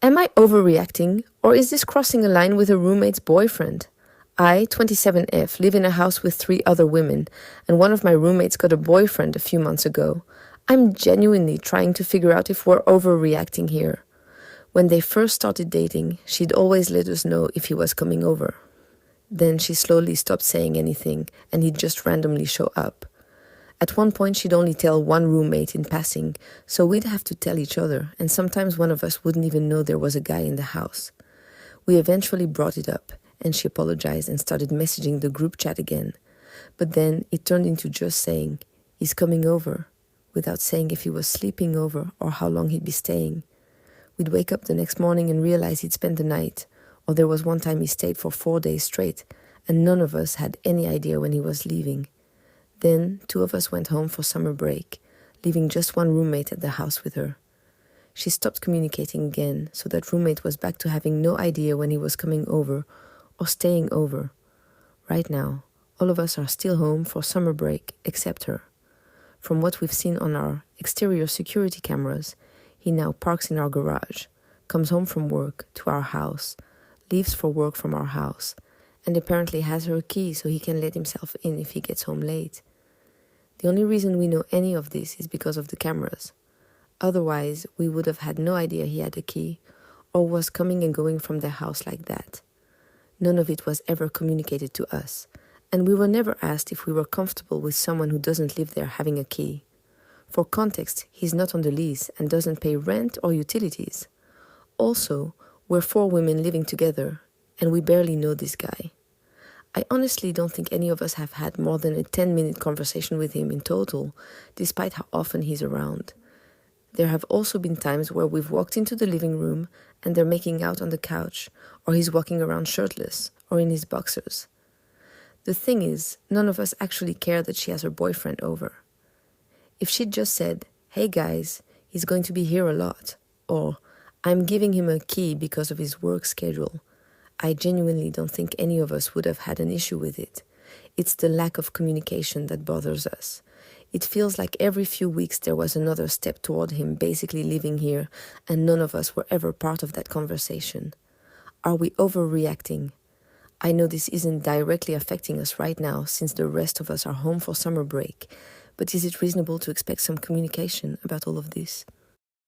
Am I overreacting, or is this crossing a line with a roommate's boyfriend? I, 27F, live in a house with 3 other women, and one of my roommates got a boyfriend a few months ago. I'm genuinely trying to figure out if we're overreacting here. When they first started dating, she'd always let us know if he was coming over. Then she slowly stopped saying anything, and he'd just randomly show up. At one point, she'd only tell one roommate in passing, so we'd have to tell each other, and sometimes one of us wouldn't even know there was a guy in the house. We eventually brought it up, and she apologized and started messaging the group chat again. But then it turned into just saying, "He's coming over," without saying if he was sleeping over or how long he'd be staying. We'd wake up the next morning and realize he'd spent the night, or there was one time he stayed for 4 days straight, and none of us had any idea when he was leaving. Then 2 of us went home for summer break, leaving just one roommate at the house with her. She stopped communicating again, so that roommate was back to having no idea when he was coming over or staying over. Right now, all of us are still home for summer break, except her. From what we've seen on our exterior security cameras, he now parks in our garage, comes home from work to our house, leaves for work from our house, and apparently has her key so he can let himself in if he gets home late. The only reason we know any of this is because of the cameras. Otherwise, we would have had no idea he had a key or was coming and going from the house like that. None of it was ever communicated to us, and we were never asked if we were comfortable with someone who doesn't live there having a key. For context, he's not on the lease and doesn't pay rent or utilities. Also, we're 4 women living together, and we barely know this guy. I honestly don't think any of us have had more than a 10-minute conversation with him in total, despite how often he's around. There have also been times where we've walked into the living room and they're making out on the couch, or he's walking around shirtless or in his boxers. The thing is, none of us actually care that she has her boyfriend over. If she'd just said, "Hey guys, he's going to be here a lot," or "I'm giving him a key because of his work schedule," I genuinely don't think any of us would have had an issue with it. It's the lack of communication that bothers us. It feels like every few weeks there was another step toward him basically living here, and none of us were ever part of that conversation. Are we overreacting? I know this isn't directly affecting us right now since the rest of us are home for summer break, but is it reasonable to expect some communication about all of this?